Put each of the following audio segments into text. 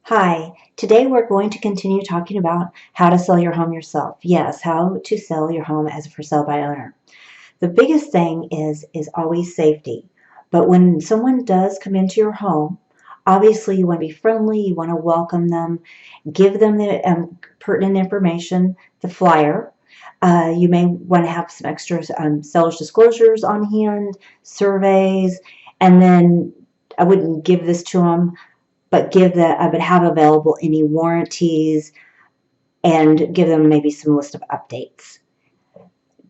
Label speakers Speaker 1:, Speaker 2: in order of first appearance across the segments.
Speaker 1: Hi, today we're going to continue talking about how to sell your home yourself. Yes, how to sell your home as a for sale by owner. The biggest thing is always safety. But when someone does come into your home, obviously you want to be friendly, you want to welcome them, give them the pertinent information, the flyer. You may want to have some extra seller's disclosures on hand, surveys, and then I wouldn't give this to them, but I would have available any warranties and give them maybe some list of updates.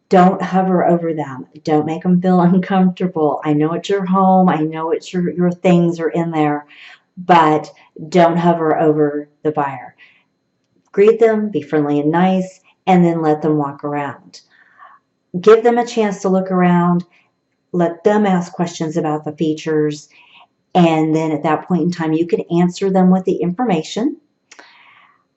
Speaker 1: Don't hover over them. Don't make them feel uncomfortable. I know it's your home. I know it's your things are in there, but don't hover over the buyer. Greet them, be friendly and nice, and then let them walk around. Give them a chance to look around. Let them ask questions about the features. And then at that point in time, you can answer them with the information.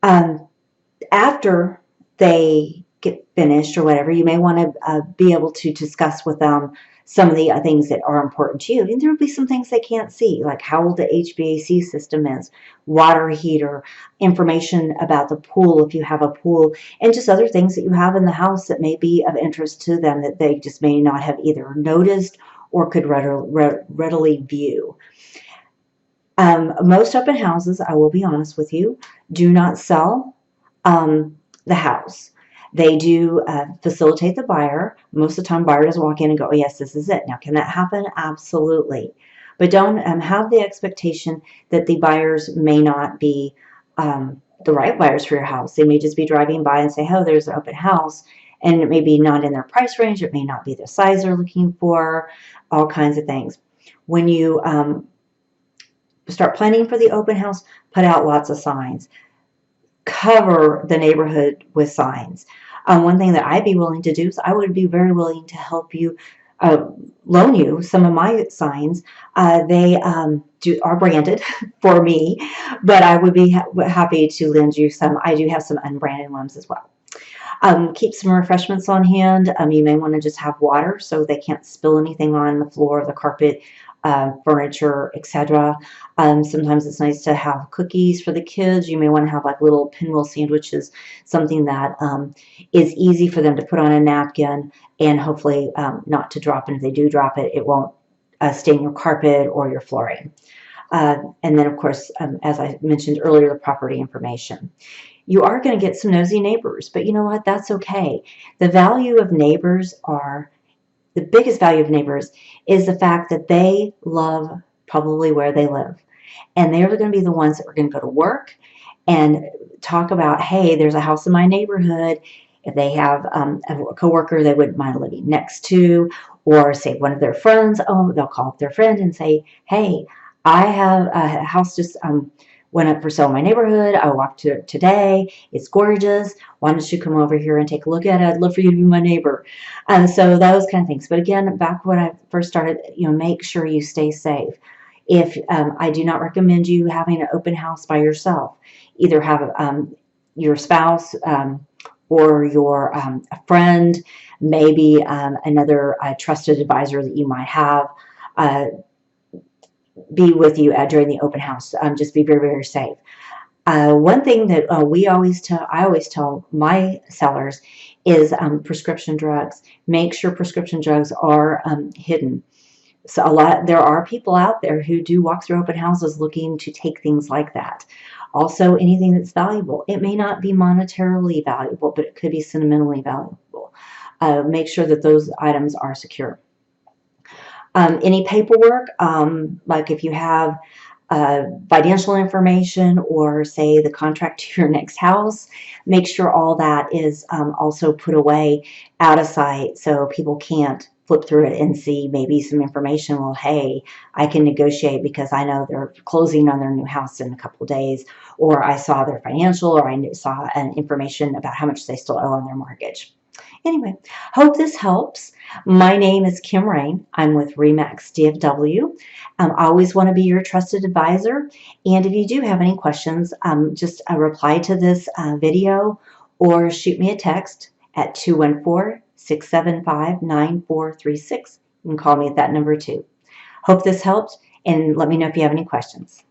Speaker 1: After they get finished or whatever, you may want to be able to discuss with them some of the things that are important to you. And there will be some things they can't see, like how old the HVAC system is, water heater, information about the pool if you have a pool, and just other things that you have in the house that may be of interest to them that they just may not have either noticed or could readily view. Most open houses, I will be honest with you, do not sell the house. They do facilitate the buyer. Most of the time, buyer does walk in and go, oh, yes, this is it. Now, can that happen? Absolutely. But don't have the expectation that the buyers may not be the right buyers for your house. They may just be driving by and say, oh, there's an open house. And it may be not in their price range. It may not be the size they're looking for, all kinds of things. When you start planning for the open house, put out lots of signs. Cover the neighborhood with signs. One thing that I'd be willing to do is I would be very willing to help you loan you some of my signs. They are branded for me, but I would be happy to lend you some. I do have some unbranded ones as well. Keep some refreshments on hand. You may want to just have water so they can't spill anything on the floor, the carpet, furniture, etc. Sometimes it's nice to have cookies for the kids. You may want to have like little pinwheel sandwiches, something that is easy for them to put on a napkin and hopefully not to drop. And if they do drop it, it won't stain your carpet or your flooring. And then, of course, as I mentioned earlier, the property information. You are going to get some nosy neighbors, but you know what? That's okay. The biggest value of neighbors is the fact that they love probably where they live. And they're going to be the ones that are going to go to work and talk about, hey, there's a house in my neighborhood. If they have a coworker they wouldn't mind living next to, or say one of their friends, they'll call up their friend and say, hey, I have a house just went up for sale in my neighborhood. I walked to it today. It's gorgeous. Why don't you come over here and take a look at it? I'd love for you to be my neighbor. So those kind of things. But again, back when I first started, make sure you stay safe. If I do not recommend you having an open house by yourself. Either have your spouse or your a friend, maybe another trusted advisor that you might have be with you during the open house. Just be very, very safe. One thing that I always tell my sellers is prescription drugs. Make sure prescription drugs are hidden. So there are people out there who do walk through open houses looking to take things like that. Also, anything that's valuable. It may not be monetarily valuable, but it could be sentimentally valuable. Make sure that those items are secure. Any paperwork, like if you have financial information or say the contract to your next house, make sure all that is also put away out of sight so people can't flip through it and see maybe some information. Well, hey, I can negotiate because I know they're closing on their new house in a couple of days, or I saw their financial, or I saw an information about how much they still owe on their mortgage. Anyway, hope this helps. My name is Kim Rain. I'm with RE/MAX DFW. I always want to be your trusted advisor. And if you do have any questions, just reply to this video or shoot me a text at 214-675-9436. You can call me at that number too. Hope this helped, and let me know if you have any questions.